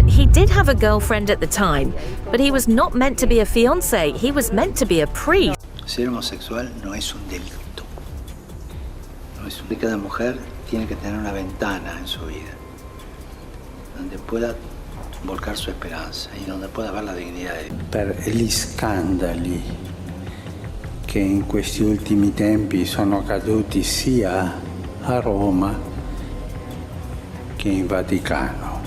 But he did have a girlfriend at the time, but he was not meant to be a fiancé, he was meant to be a priest. Ser homosexual no es un delito. Cada mujer tiene que tener una ventana en su vida, donde pueda volcar su esperanza y donde pueda ver la dignità di Dio. Per gli scandali che in questi ultimi tempi sono accaduti sia a Roma che in Vaticano,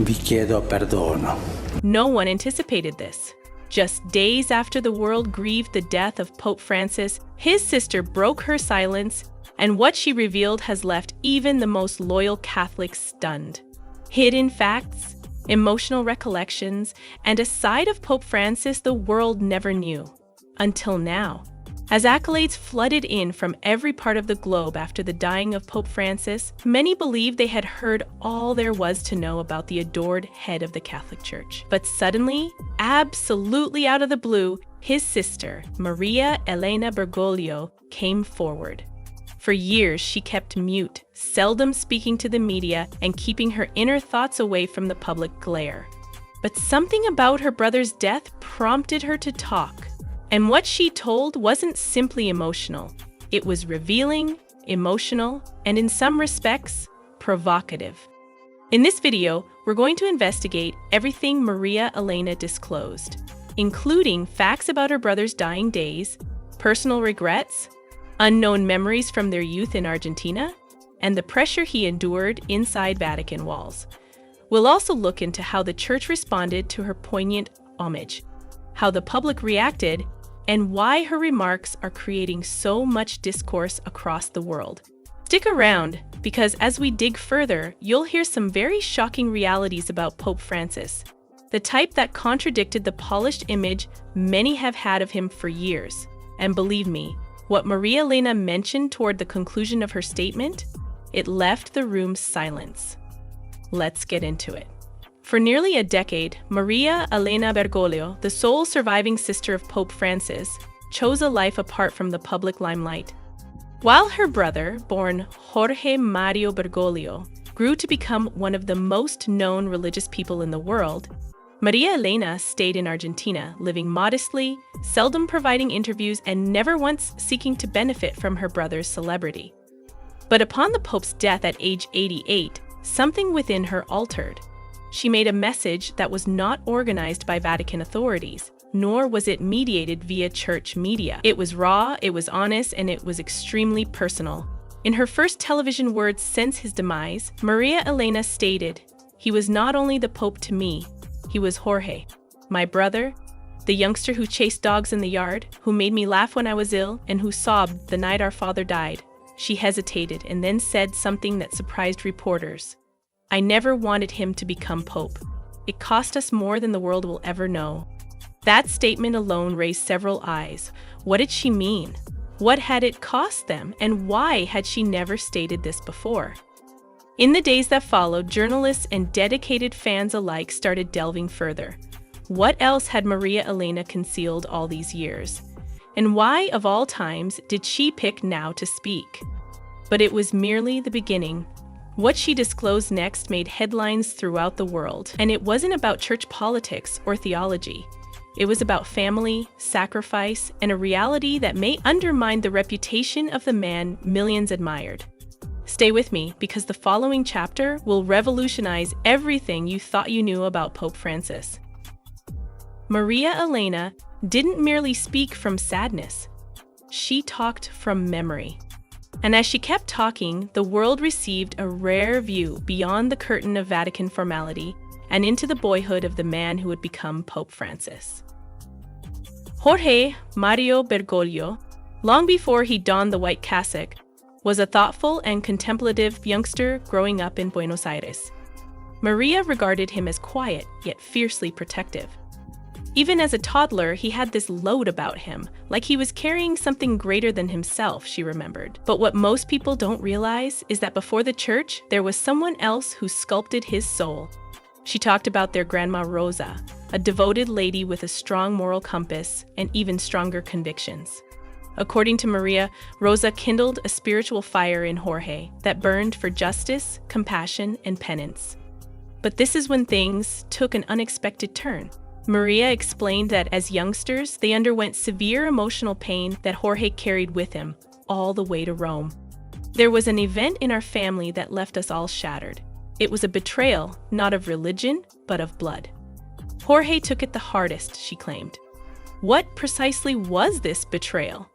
vi chiedo perdono. No one anticipated this. Just days after the world grieved the death of Pope Francis, his sister broke her silence, and what she revealed has left even the most loyal Catholics stunned. Hidden facts, emotional recollections, and a side of Pope Francis the world never knew. Until now. As accolades flooded in from every part of the globe after the dying of Pope Francis, many believed they had heard all there was to know about the adored head of the Catholic Church. But suddenly, absolutely out of the blue, his sister, Maria Elena Bergoglio, came forward. For years, she kept mute, seldom speaking to the media and keeping her inner thoughts away from the public glare. But something about her brother's death prompted her to talk. And what she told wasn't simply emotional. It was revealing, emotional, and in some respects, provocative. In this video, we're going to investigate everything Maria Elena disclosed, including facts about her brother's dying days, personal regrets, unknown memories from their youth in Argentina, and the pressure he endured inside Vatican walls. We'll also look into how the church responded to her poignant homage, how the public reacted, and why her remarks are creating so much discourse across the world. Stick around, because as we dig further, you'll hear some very shocking realities about Pope Francis, the type that contradicted the polished image many have had of him for years. And believe me, what Maria Elena mentioned toward the conclusion of her statement, it left the room silence. Let's get into it. For nearly a decade, Maria Elena Bergoglio, the sole surviving sister of Pope Francis, chose a life apart from the public limelight. While her brother, born Jorge Mario Bergoglio, grew to become one of the most known religious people in the world, Maria Elena stayed in Argentina, living modestly, seldom providing interviews, and never once seeking to benefit from her brother's celebrity. But upon the Pope's death at age 88, something within her altered. She made a message that was not organized by Vatican authorities, nor was it mediated via church media. It was raw, it was honest, and it was extremely personal. In her first television words since his demise, Maria Elena stated, "He was not only the Pope to me, he was Jorge, my brother, the youngster who chased dogs in the yard, who made me laugh when I was ill, and who sobbed the night our father died." She hesitated and then said something that surprised reporters. "I never wanted him to become Pope. It cost us more than the world will ever know." That statement alone raised several eyes. What did she mean? What had it cost them? And why had she never stated this before? In the days that followed, journalists and dedicated fans alike started delving further. What else had Maria Elena concealed all these years? And why, of all times, did she pick now to speak? But it was merely the beginning. What she disclosed next made headlines throughout the world, and it wasn't about church politics or theology. It was about family, sacrifice, and a reality that may undermine the reputation of the man millions admired. Stay with me, because the following chapter will revolutionize everything you thought you knew about Pope Francis. Maria Elena didn't merely speak from sadness. She talked from memory. And as she kept talking, the world received a rare view beyond the curtain of Vatican formality and into the boyhood of the man who would become Pope Francis. Jorge Mario Bergoglio, long before he donned the white cassock, was a thoughtful and contemplative youngster growing up in Buenos Aires. Maria regarded him as quiet, yet fiercely protective. Even as a toddler, he had this load about him, like he was carrying something greater than himself, she remembered. But what most people don't realize is that before the church, there was someone else who sculpted his soul. She talked about their grandma Rosa, a devoted lady with a strong moral compass and even stronger convictions. According to Maria, Rosa kindled a spiritual fire in Jorge that burned for justice, compassion, and penance. But this is when things took an unexpected turn. Maria explained that as youngsters, they underwent severe emotional pain that Jorge carried with him all the way to Rome. There was an event in our family that left us all shattered. It was a betrayal, not of religion, but of blood. Jorge took it the hardest, she claimed. What precisely was this betrayal?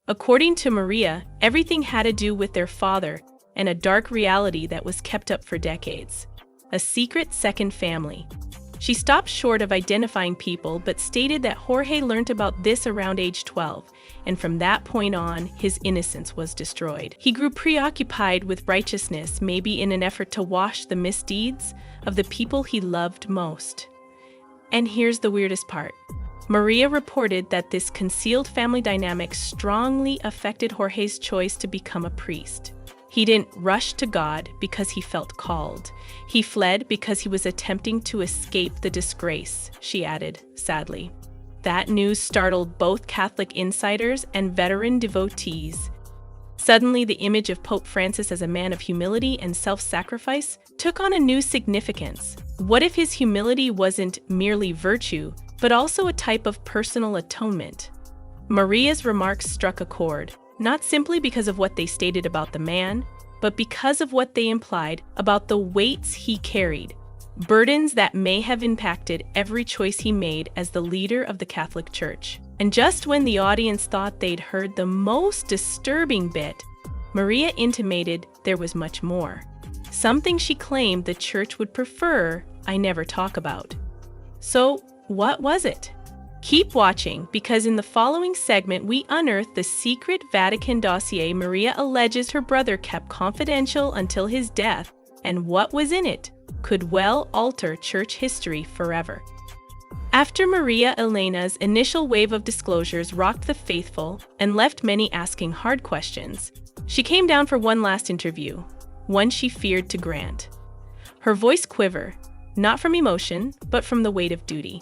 According to Maria, everything had to do with their father and a dark reality that was kept up for decades. A secret second family. She stopped short of identifying people, but stated that Jorge learned about this around age 12, and from that point on, his innocence was destroyed. He grew preoccupied with righteousness, maybe in an effort to wash the misdeeds of the people he loved most. And here's the weirdest part. Maria reported that this concealed family dynamic strongly affected Jorge's choice to become a priest. He didn't rush to God because he felt called. He fled because he was attempting to escape the disgrace, she added, sadly. That news startled both Catholic insiders and veteran devotees. Suddenly, the image of Pope Francis as a man of humility and self-sacrifice took on a new significance. What if his humility wasn't merely virtue, but also a type of personal atonement? Maria's remarks struck a chord. Not simply because of what they stated about the man, but because of what they implied about the weights he carried, burdens that may have impacted every choice he made as the leader of the Catholic Church. And just when the audience thought they'd heard the most disturbing bit, Maria intimated there was much more. Something she claimed the Church would prefer I never talk about. So, what was it? Keep watching, because in the following segment, we unearth the secret Vatican dossier Maria alleges her brother kept confidential until his death, and what was in it could well alter church history forever. After Maria Elena's initial wave of disclosures rocked the faithful and left many asking hard questions, she came down for one last interview, one she feared to grant. Her voice quivered, not from emotion, but from the weight of duty.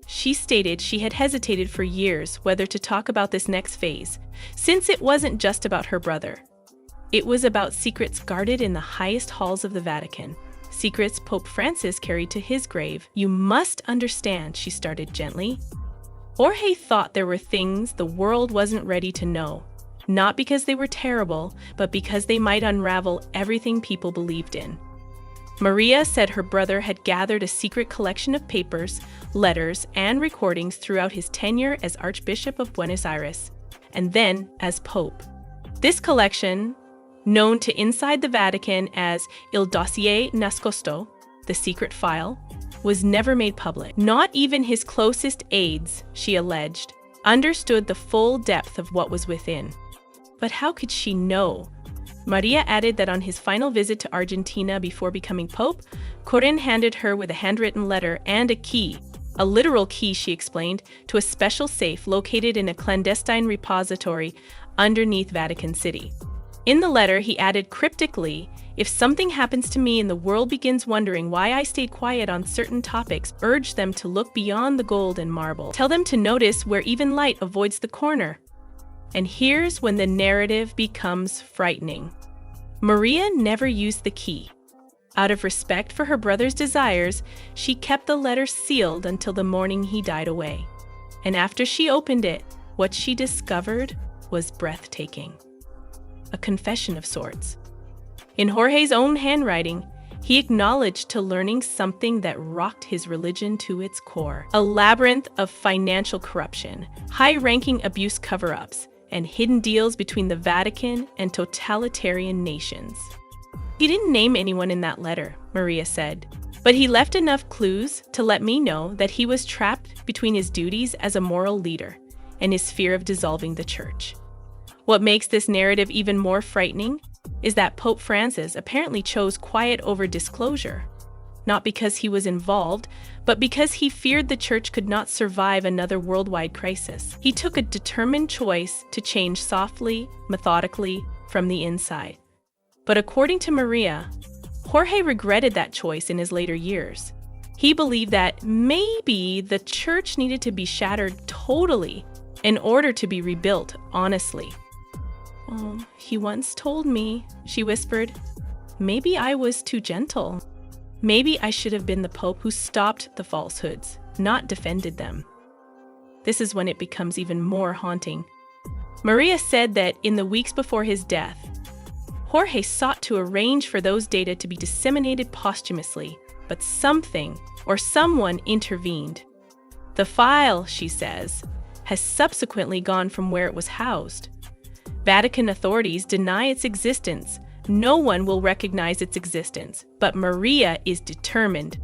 She stated she had hesitated for years whether to talk about this next phase, since it wasn't just about her brother. It was about secrets guarded in the highest halls of the Vatican, secrets Pope Francis carried to his grave. You must understand, she started gently. Jorge thought there were things the world wasn't ready to know, not because they were terrible, but because they might unravel everything people believed in. Maria said her brother had gathered a secret collection of papers, letters, and recordings throughout his tenure as Archbishop of Buenos Aires, and then as Pope. This collection, known to inside the Vatican as Il Dossier Nascosto, the secret file, was never made public. Not even his closest aides, she alleged, understood the full depth of what was within. But how could she know? Maria added that on his final visit to Argentina before becoming Pope, Corrin handed her with a handwritten letter and a key, a literal key, she explained, to a special safe located in a clandestine repository underneath Vatican City. In the letter, he added cryptically, "If something happens to me and the world begins wondering why I stayed quiet on certain topics, urge them to look beyond the gold and marble. Tell them to notice where even light avoids the corner." And here's when the narrative becomes frightening. Maria never used the key. Out of respect for her brother's desires, she kept the letter sealed until the morning he died away. And after she opened it, what she discovered was breathtaking. A confession of sorts. In Jorge's own handwriting, he acknowledged to learning something that rocked his religion to its core. A labyrinth of financial corruption, high-ranking abuse cover-ups, and hidden deals between the Vatican and totalitarian nations. He didn't name anyone in that letter, Maria said, but he left enough clues to let me know that he was trapped between his duties as a moral leader and his fear of dissolving the church. What makes this narrative even more frightening is that Pope Francis apparently chose quiet over disclosure, not because he was involved, but because he feared the church could not survive another worldwide crisis. He took a determined choice to change softly, methodically, from the inside. But according to Maria, Jorge regretted that choice in his later years. He believed that maybe the church needed to be shattered totally in order to be rebuilt honestly. He once told me, she whispered, maybe I was too gentle. Maybe I should have been the Pope who stopped the falsehoods, not defended them. This is when it becomes even more haunting. Maria said that in the weeks before his death, Jorge sought to arrange for those data to be disseminated posthumously, but something or someone intervened. The file, she says, has subsequently gone from where it was housed. Vatican authorities deny its existence. No one will recognize its existence, but Maria is determined.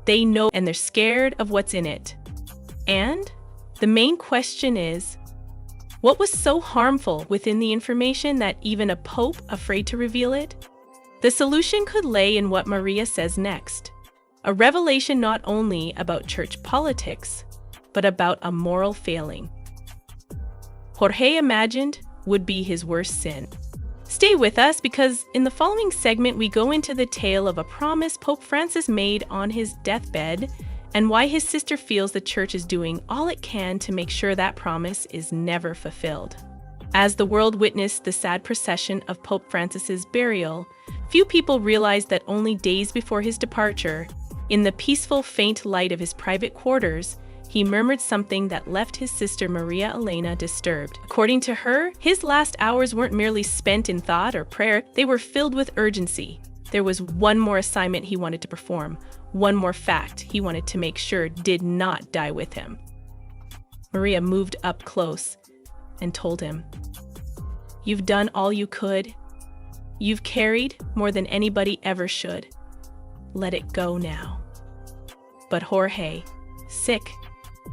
They know and they're scared of what's in it. And the main question is, what was so harmful within the information that even a pope afraid to reveal it? The solution could lay in what Maria says next. A revelation not only about church politics, but about a moral failing. Jorge imagined would be his worst sin. Stay with us because in the following segment we go into the tale of a promise Pope Francis made on his deathbed and why his sister feels the church is doing all it can to make sure that promise is never fulfilled. As the world witnessed the sad procession of Pope Francis's burial, few people realized that only days before his departure, in the peaceful, faint light of his private quarters, he murmured something that left his sister Maria Elena disturbed. According to her, his last hours weren't merely spent in thought or prayer, they were filled with urgency. There was one more assignment he wanted to perform, one more fact he wanted to make sure did not die with him. Maria moved up close and told him, "You've done all you could. You've carried more than anybody ever should. Let it go now." But Jorge, sick,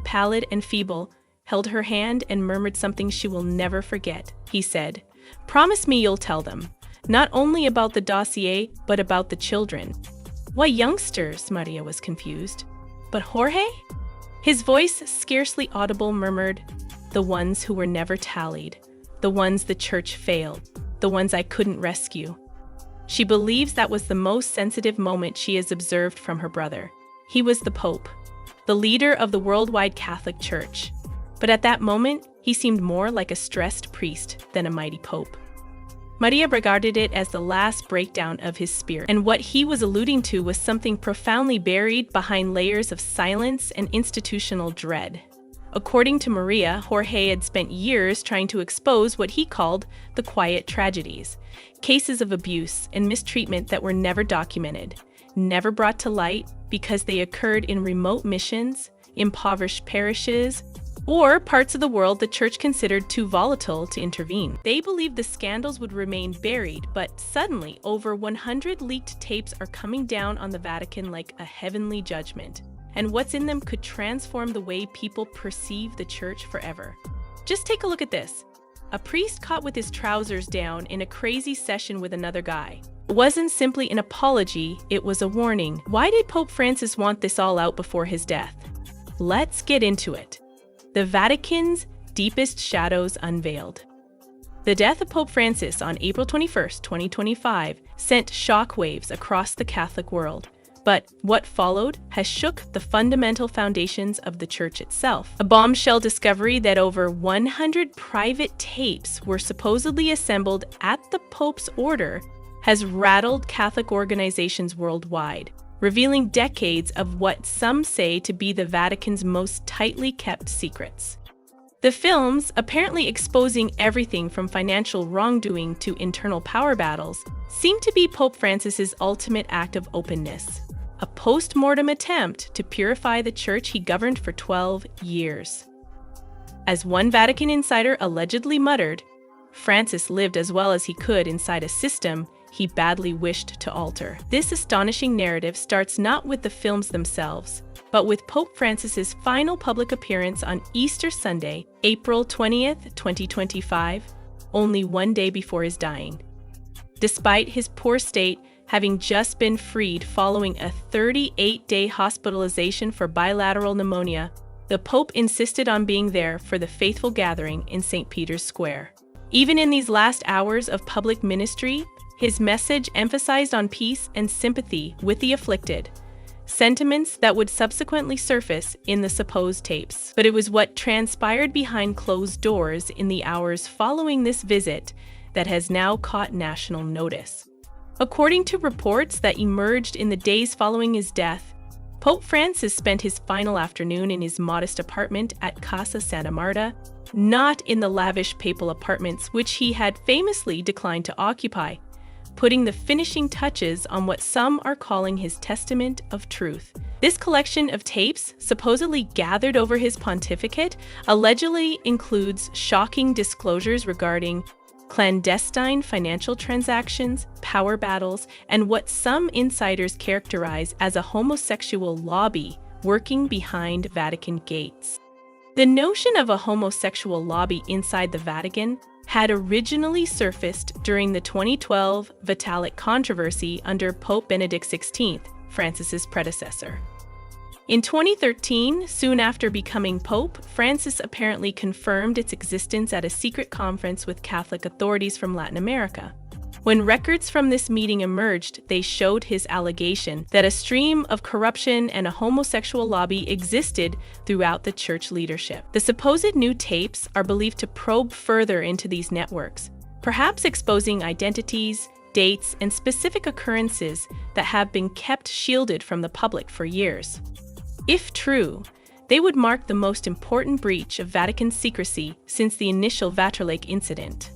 pallid and feeble, held her hand and murmured something she will never forget. He said, "Promise me you'll tell them, not only about the dossier, but about the children." "Why youngsters?" Maria was confused. "But Jorge?" His voice, scarcely audible, murmured, "The ones who were never tallied, the ones the church failed, the ones I couldn't rescue." She believes that was the most sensitive moment she has observed from her brother. He was the Pope, the leader of the worldwide Catholic Church. But at that moment, he seemed more like a stressed priest than a mighty Pope. Maria regarded it as the last breakdown of his spirit, and what he was alluding to was something profoundly buried behind layers of silence and institutional dread. According to Maria, Jorge had spent years trying to expose what he called the quiet tragedies, cases of abuse and mistreatment that were never documented, never brought to light because they occurred in remote missions, impoverished parishes, or parts of the world the church considered too volatile to intervene. They believed the scandals would remain buried, but suddenly over 100 leaked tapes are coming down on the Vatican like a heavenly judgment, and what's in them could transform the way people perceive the church forever. Just take a look at this. A priest caught with his trousers down in a crazy session with another guy. It wasn't simply an apology, it was a warning. Why did Pope Francis want this all out before his death? Let's get into it. The Vatican's deepest shadows unveiled. The death of Pope Francis on April 21, 2025, sent shockwaves across the Catholic world. But what followed has shook the fundamental foundations of the church itself. A bombshell discovery that over 100 private tapes were supposedly assembled at the Pope's order has rattled Catholic organizations worldwide, revealing decades of what some say to be the Vatican's most tightly kept secrets. The films, apparently exposing everything from financial wrongdoing to internal power battles, seem to be Pope Francis's ultimate act of openness, a post-mortem attempt to purify the church he governed for 12 years. As one Vatican insider allegedly muttered, Francis lived as well as he could inside a system he badly wished to alter. This astonishing narrative starts not with the films themselves, but with Pope Francis's final public appearance on Easter Sunday, April 20th, 2025, only one day before his dying. Despite his poor state, having just been freed following a 38-day hospitalization for bilateral pneumonia, the Pope insisted on being there for the faithful gathering in St. Peter's Square. Even in these last hours of public ministry, his message emphasized on peace and sympathy with the afflicted, sentiments that would subsequently surface in the supposed tapes. But it was what transpired behind closed doors in the hours following this visit that has now caught national notice. According to reports that emerged in the days following his death, Pope Francis spent his final afternoon in his modest apartment at Casa Santa Marta, not in the lavish papal apartments which he had famously declined to occupy, putting the finishing touches on what some are calling his testament of truth. This collection of tapes, supposedly gathered over his pontificate, allegedly includes shocking disclosures regarding clandestine financial transactions, power battles, and what some insiders characterize as a homosexual lobby working behind Vatican gates. The notion of a homosexual lobby inside the Vatican had originally surfaced during the 2012 Vitalik controversy under Pope Benedict XVI, Francis's predecessor. In 2013, soon after becoming Pope, Francis apparently confirmed its existence at a secret conference with Catholic authorities from Latin America. When records from this meeting emerged, they showed his allegation that a stream of corruption and a homosexual lobby existed throughout the church leadership. The supposed new tapes are believed to probe further into these networks, perhaps exposing identities, dates, and specific occurrences that have been kept shielded from the public for years. If true, they would mark the most important breach of Vatican secrecy since the initial Vaterlake incident.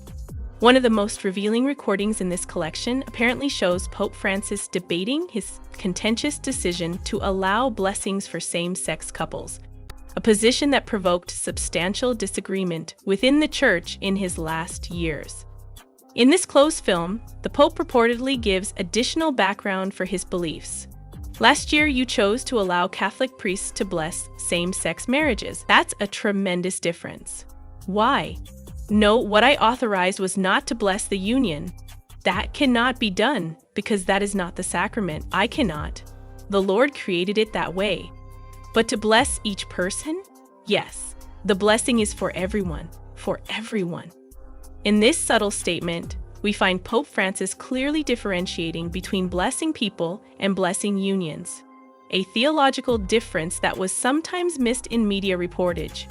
One of the most revealing recordings in this collection apparently shows Pope Francis debating his contentious decision to allow blessings for same-sex couples, a position that provoked substantial disagreement within the Church in his last years. In this closed film, the Pope reportedly gives additional background for his beliefs. Last year, you chose to allow Catholic priests to bless same-sex marriages. That's a tremendous difference. Why? No, what I authorized was not to bless the union. That cannot be done because that is not the sacrament. I cannot. The Lord created it that way. But to bless each person? Yes, the blessing is for everyone, for everyone. In this subtle statement, we find Pope Francis clearly differentiating between blessing people and blessing unions, a theological difference that was sometimes missed in media reportage.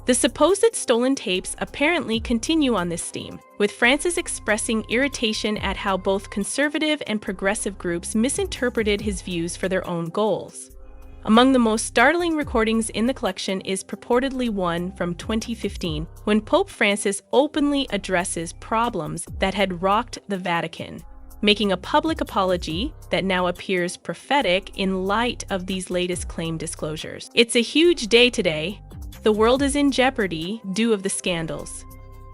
The supposed stolen tapes apparently continue on this theme, with Francis expressing irritation at how both conservative and progressive groups misinterpreted his views for their own goals. Among the most startling recordings in the collection is purportedly one from 2015, when Pope Francis openly addresses problems that had rocked the Vatican, making a public apology that now appears prophetic in light of these latest claim disclosures. It's a huge day today. The world is in jeopardy due of the scandals.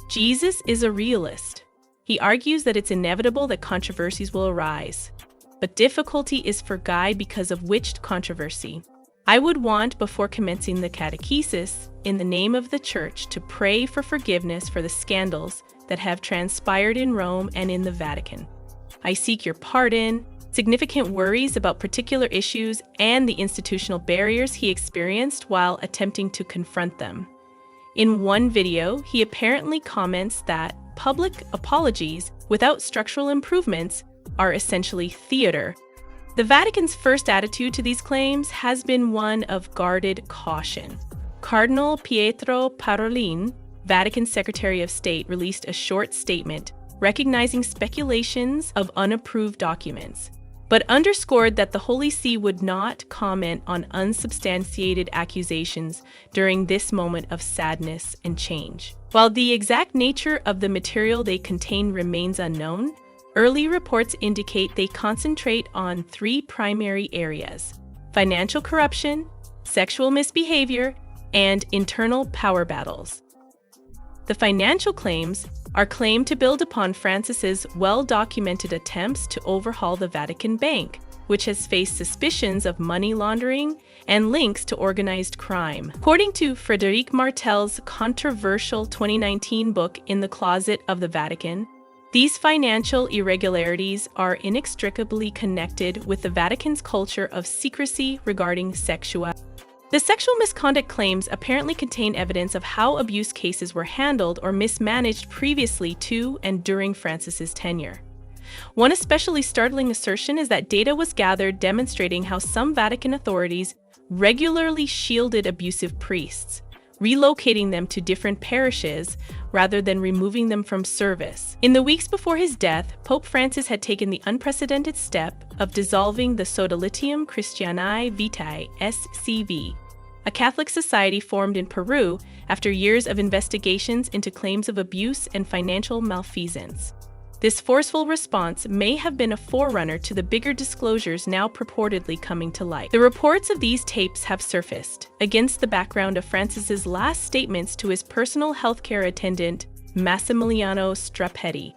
Jesus is a realist. He argues that it's inevitable that controversies will arise. But difficulty is for Guy because of which controversy. I would want, before commencing the catechesis, in the name of the Church, to pray for forgiveness for the scandals that have transpired in Rome and in the Vatican. I seek your pardon. Significant worries about particular issues and the institutional barriers he experienced while attempting to confront them. In one video, he apparently comments that public apologies without structural improvements are essentially theater. The Vatican's first attitude to these claims has been one of guarded caution. Cardinal Pietro Parolin, Vatican Secretary of State, released a short statement recognizing speculations of unapproved documents, but underscored that the Holy See would not comment on unsubstantiated accusations during this moment of sadness and change. While the exact nature of the material they contain remains unknown, early reports indicate they concentrate on three primary areas: financial corruption, sexual misbehavior, and internal power battles. The financial claims are claimed to build upon Francis's well-documented attempts to overhaul the Vatican Bank, which has faced suspicions of money laundering and links to organized crime. According to Frédéric Martel's controversial 2019 book In the Closet of the Vatican, these financial irregularities are inextricably connected with the Vatican's culture of secrecy regarding sexuality. The sexual misconduct claims apparently contain evidence of how abuse cases were handled or mismanaged previously to and during Francis's tenure. One especially startling assertion is that data was gathered demonstrating how some Vatican authorities regularly shielded abusive priests, relocating them to different parishes rather than removing them from service. In the weeks before his death, Pope Francis had taken the unprecedented step of dissolving the Sodalitium Christianae Vitae, SCV, a Catholic society formed in Peru after years of investigations into claims of abuse and financial malfeasance. This forceful response may have been a forerunner to the bigger disclosures now purportedly coming to light. The reports of these tapes have surfaced against the background of Francis's last statements to his personal healthcare attendant, Massimiliano Strappetti.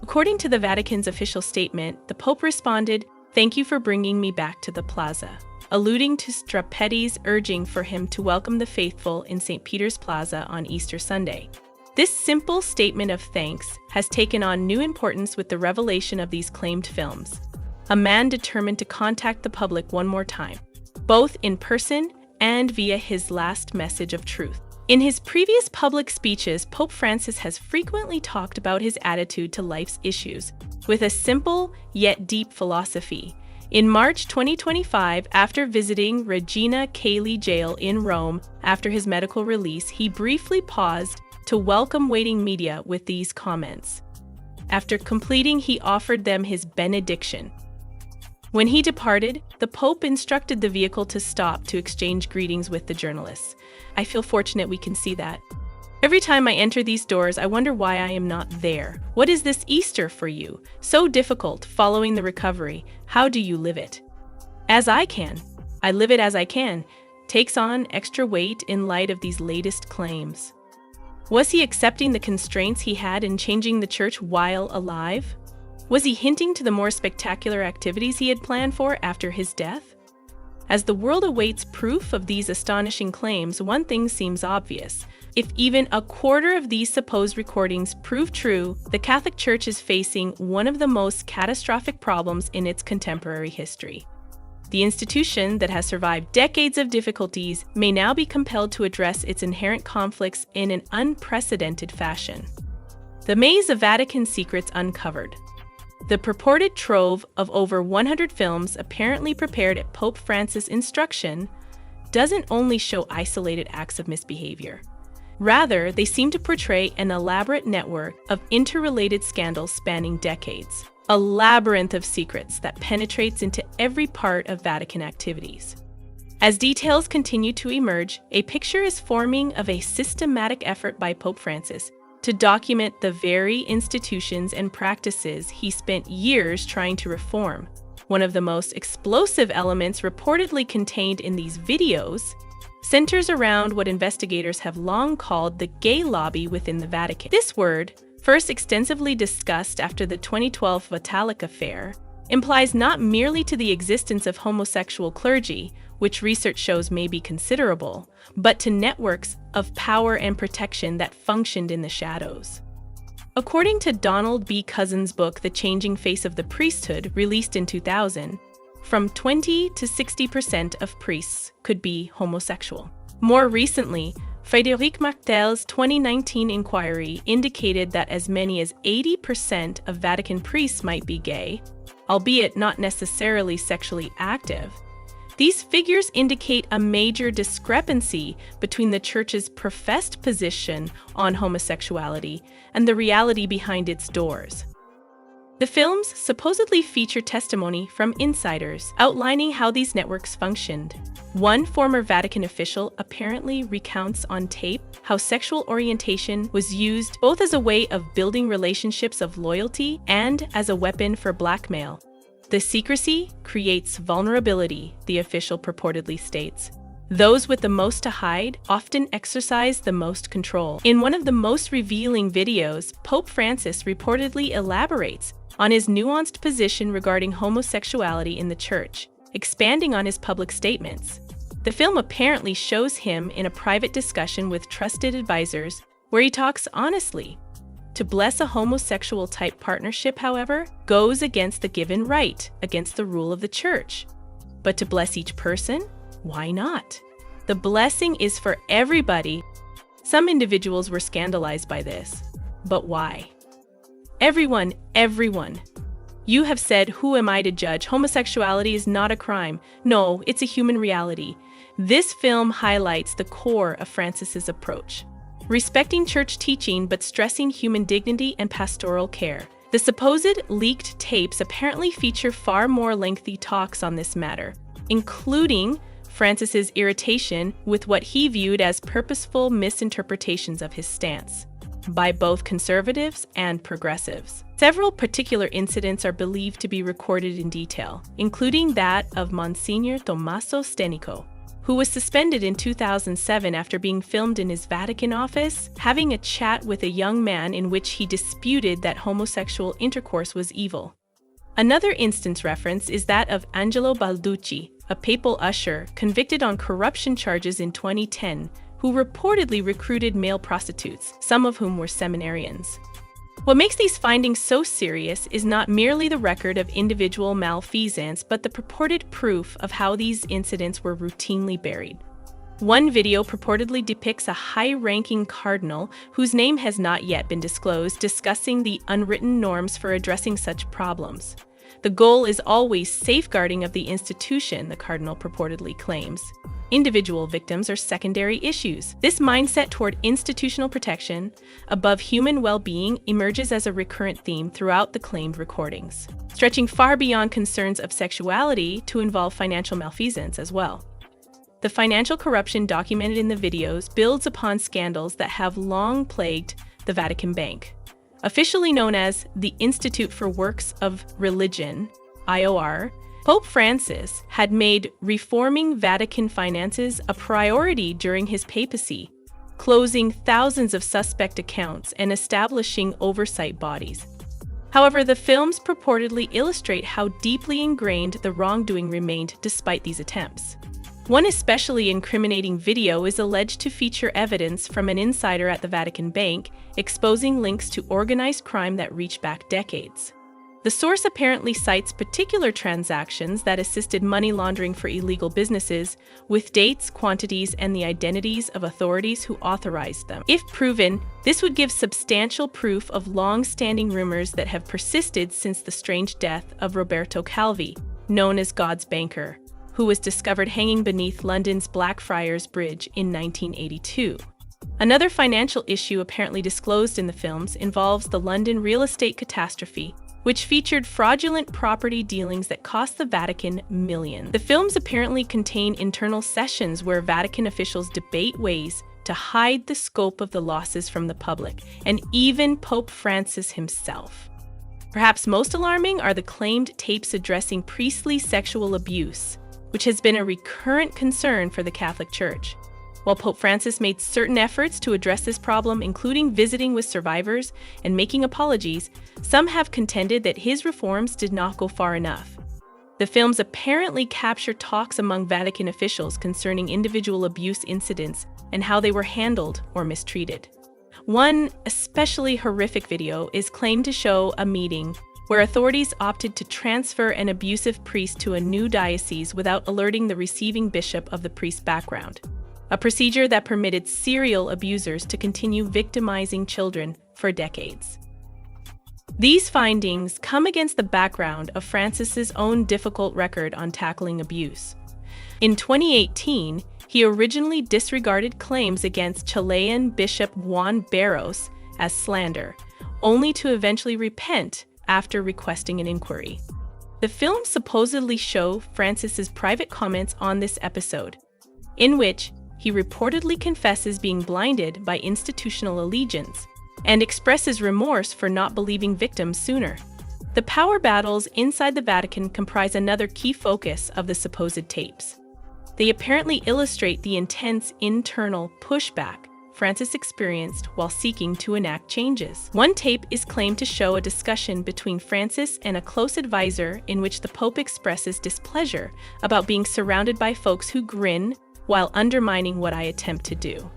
According to the Vatican's official statement, the Pope responded, "Thank you for bringing me back to the plaza," alluding to Strappetti's urging for him to welcome the faithful in St. Peter's Plaza on Easter Sunday. This simple statement of thanks has taken on new importance with the revelation of these claimed films. A man determined to contact the public one more time, both in person and via his last message of truth. In his previous public speeches, Pope Francis has frequently talked about his attitude to life's issues with a simple yet deep philosophy. In March 2025, after visiting Regina Coeli jail in Rome after his medical release, he briefly paused to welcome waiting media with these comments. After completing, he offered them his benediction. When he departed, the Pope instructed the vehicle to stop to exchange greetings with the journalists. I feel fortunate we can see that. Every time I enter these doors, I wonder why I am not there. What is this Easter for you? So difficult following the recovery. How do you live it? As I can. I live it as I can. Takes on extra weight in light of these latest claims. Was he accepting the constraints he had in changing the church while alive? Was he hinting to the more spectacular activities he had planned for after his death? As the world awaits proof of these astonishing claims, one thing seems obvious. If even a quarter of these supposed recordings prove true, the Catholic Church is facing one of the most catastrophic problems in its contemporary history. The institution that has survived decades of difficulties may now be compelled to address its inherent conflicts in an unprecedented fashion. The maze of Vatican secrets uncovered. The purported trove of over 100 films apparently prepared at Pope Francis' instruction doesn't only show isolated acts of misbehavior. Rather, they seem to portray an elaborate network of interrelated scandals spanning decades. A labyrinth of secrets that penetrates into every part of Vatican activities. As details continue to emerge, a picture is forming of a systematic effort by Pope Francis to document the very institutions and practices he spent years trying to reform. One of the most explosive elements reportedly contained in these videos centers around what investigators have long called the gay lobby within the Vatican. This word, first extensively discussed after the 2012 Vitalik affair, implies not merely to the existence of homosexual clergy, which research shows may be considerable, but to networks of power and protection that functioned in the shadows. According to Donald B. Cousins' book, The Changing Face of the Priesthood, released in 2000, from 20 to 60% of priests could be homosexual. More recently, Frédéric Martel's 2019 inquiry indicated that as many as 80% of Vatican priests might be gay, albeit not necessarily sexually active. These figures indicate a major discrepancy between the Church's professed position on homosexuality and the reality behind its doors. The films supposedly feature testimony from insiders outlining how these networks functioned. One former Vatican official apparently recounts on tape how sexual orientation was used both as a way of building relationships of loyalty and as a weapon for blackmail. The secrecy creates vulnerability, the official purportedly states. Those with the most to hide often exercise the most control. In one of the most revealing videos, Pope Francis reportedly elaborates on his nuanced position regarding homosexuality in the Church, expanding on his public statements. The film apparently shows him in a private discussion with trusted advisors where he talks honestly. To bless a homosexual-type partnership, however, goes against the given right, against the rule of the Church. But to bless each person? Why not? The blessing is for everybody. Some individuals were scandalized by this. But why? Everyone. You have said, who am I to judge? Homosexuality is not a crime. No, it's a human reality. This film highlights the core of Francis's approach, respecting church teaching but stressing human dignity and pastoral care. The supposed leaked tapes apparently feature far more lengthy talks on this matter, including Francis's irritation with what he viewed as purposeful misinterpretations of his stance by both conservatives and progressives. Several particular incidents are believed to be recorded in detail, including that of Monsignor Tommaso Stenico, who was suspended in 2007 after being filmed in his Vatican office, having a chat with a young man in which he disputed that homosexual intercourse was evil. Another instance reference is that of Angelo Balducci, a papal usher convicted on corruption charges in 2010, who reportedly recruited male prostitutes, some of whom were seminarians. What makes these findings so serious is not merely the record of individual malfeasance, but the purported proof of how these incidents were routinely buried. One video purportedly depicts a high-ranking cardinal, whose name has not yet been disclosed, discussing the unwritten norms for addressing such problems. The goal is always safeguarding of the institution, the cardinal purportedly claims. Individual victims are secondary issues. This mindset toward institutional protection above human well-being emerges as a recurrent theme throughout the claimed recordings, stretching far beyond concerns of sexuality to involve financial malfeasance as well. The financial corruption documented in the videos builds upon scandals that have long plagued the Vatican Bank. Officially known as the Institute for Works of Religion, IOR, Pope Francis had made reforming Vatican finances a priority during his papacy, closing thousands of suspect accounts and establishing oversight bodies. However, the films purportedly illustrate how deeply ingrained the wrongdoing remained despite these attempts. One especially incriminating video is alleged to feature evidence from an insider at the Vatican Bank exposing links to organized crime that reach back decades. The source apparently cites particular transactions that assisted money laundering for illegal businesses, with dates, quantities, and the identities of authorities who authorized them. If proven, this would give substantial proof of long-standing rumors that have persisted since the strange death of Roberto Calvi, known as God's banker, who was discovered hanging beneath London's Blackfriars Bridge in 1982. Another financial issue apparently disclosed in the films involves the London real estate catastrophe, which featured fraudulent property dealings that cost the Vatican millions. The films apparently contain internal sessions where Vatican officials debate ways to hide the scope of the losses from the public, and even Pope Francis himself. Perhaps most alarming are the claimed tapes addressing priestly sexual abuse, which has been a recurrent concern for the Catholic Church. While Pope Francis made certain efforts to address this problem, including visiting with survivors and making apologies, some have contended that his reforms did not go far enough. The films apparently capture talks among Vatican officials concerning individual abuse incidents and how they were handled or mistreated. One especially horrific video is claimed to show a meeting where authorities opted to transfer an abusive priest to a new diocese without alerting the receiving bishop of the priest's background, a procedure that permitted serial abusers to continue victimizing children for decades. These findings come against the background of Francis's own difficult record on tackling abuse. In 2018, he originally disregarded claims against Chilean Bishop Juan Barros as slander, only to eventually repent after requesting an inquiry. The films supposedly show Francis's private comments on this episode, in which he reportedly confesses being blinded by institutional allegiance and expresses remorse for not believing victims sooner. The power battles inside the Vatican comprise another key focus of the supposed tapes. They apparently illustrate the intense internal pushback Francis experienced while seeking to enact changes. One tape is claimed to show a discussion between Francis and a close advisor in which the Pope expresses displeasure about being surrounded by folks who grin while undermining what I attempt to do.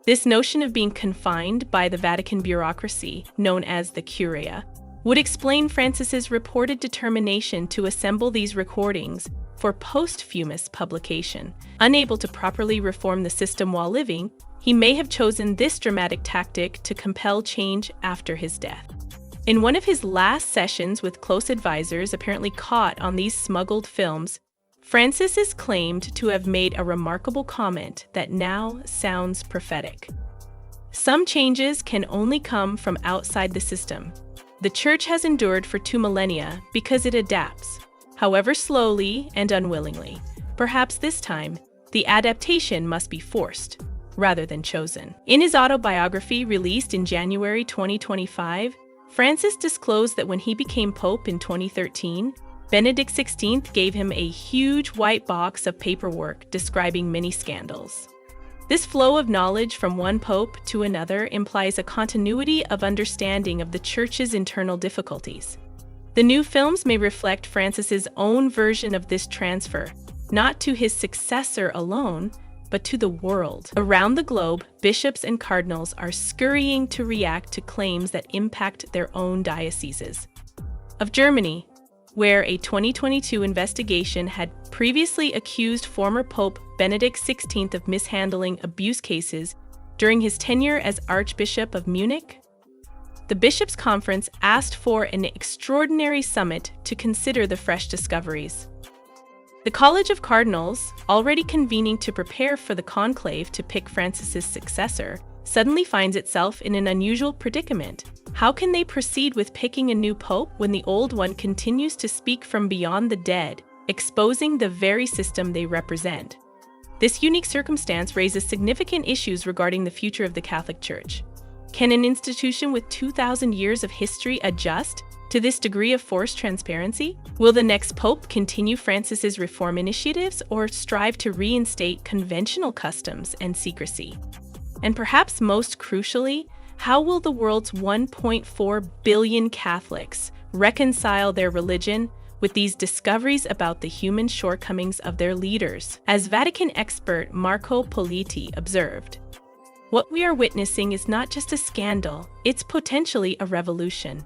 This notion of being confined by the Vatican bureaucracy, known as the Curia, would explain Francis's reported determination to assemble these recordings for posthumous publication. Unable to properly reform the system while living, he may have chosen this dramatic tactic to compel change after his death. In one of his last sessions with close advisors apparently caught on these smuggled films, Francis is claimed to have made a remarkable comment that now sounds prophetic. Some changes can only come from outside the system. The Church has endured for 2 millennia because it adapts, however slowly and unwillingly. Perhaps this time, the adaptation must be forced, rather than chosen. In his autobiography released in January 2025, Francis disclosed that when he became Pope in 2013, Benedict XVI gave him a huge white box of paperwork describing many scandals. This flow of knowledge from one pope to another implies a continuity of understanding of the Church's internal difficulties. The new films may reflect Francis's own version of this transfer, not to his successor alone, but to the world. Around the globe, bishops and cardinals are scurrying to react to claims that impact their own dioceses. Of Germany, where a 2022 investigation had previously accused former Pope Benedict XVI of mishandling abuse cases during his tenure as Archbishop of Munich, the Bishops' Conference asked for an extraordinary summit to consider the fresh discoveries. The College of Cardinals, already convening to prepare for the conclave to pick Francis's successor, suddenly finds itself in an unusual predicament. How can they proceed with picking a new pope when the old one continues to speak from beyond the dead, exposing the very system they represent? This unique circumstance raises significant issues regarding the future of the Catholic Church. Can an institution with 2,000 years of history adjust to this degree of forced transparency? Will the next pope continue Francis's reform initiatives or strive to reinstate conventional customs and secrecy? And perhaps most crucially, how will the world's 1.4 billion Catholics reconcile their religion with these discoveries about the human shortcomings of their leaders? As Vatican expert Marco Politi observed, what we are witnessing is not just a scandal, it's potentially a revolution.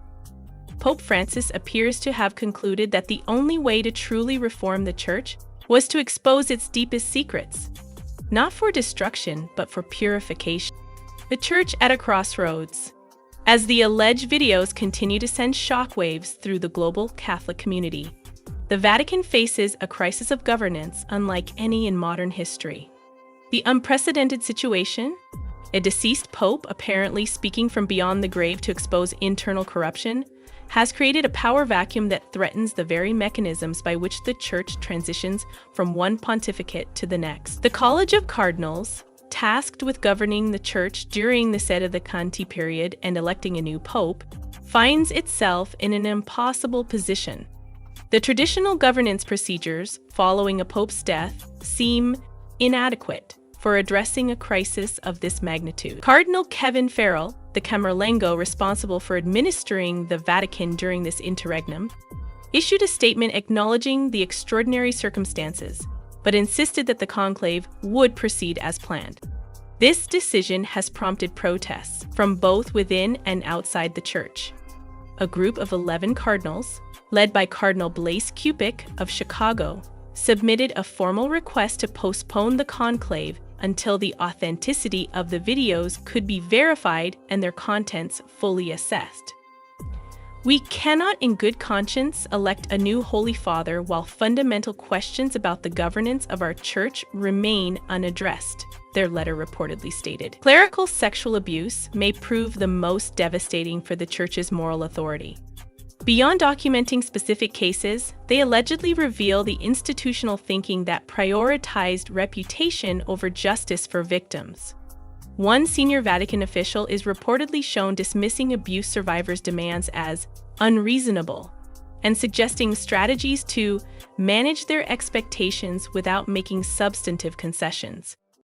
Pope Francis appears to have concluded that the only way to truly reform the Church was to expose its deepest secrets, not for destruction, but for purification. The Church at a crossroads. As the alleged videos continue to send shockwaves through the global Catholic community, the Vatican faces a crisis of governance unlike any in modern history. The unprecedented situation, a deceased pope apparently speaking from beyond the grave to expose internal corruption, has created a power vacuum that threatens the very mechanisms by which the Church transitions from one pontificate to the next. The College of Cardinals, tasked with governing the Church during the Sedevacante period and electing a new pope, finds itself in an impossible position. The traditional governance procedures following a pope's death seem inadequate for addressing a crisis of this magnitude. Cardinal Kevin Farrell, the Camerlengo responsible for administering the Vatican during this interregnum, issued a statement acknowledging the extraordinary circumstances, but insisted that the conclave would proceed as planned. This decision has prompted protests from both within and outside the Church. A group of 11 cardinals, led by Cardinal Blaise Cupich of Chicago, submitted a formal request to postpone the conclave until the authenticity of the videos could be verified and their contents fully assessed. We cannot in good conscience elect a new Holy Father while fundamental questions about the governance of our Church remain unaddressed, their letter reportedly stated. Clerical sexual abuse may prove the most devastating for the Church's moral authority. Beyond documenting specific cases, they allegedly reveal the institutional thinking that prioritized reputation over justice for victims. One senior Vatican official is reportedly shown dismissing abuse survivors' demands as unreasonable and suggesting strategies to manage their expectations without making substantive concessions.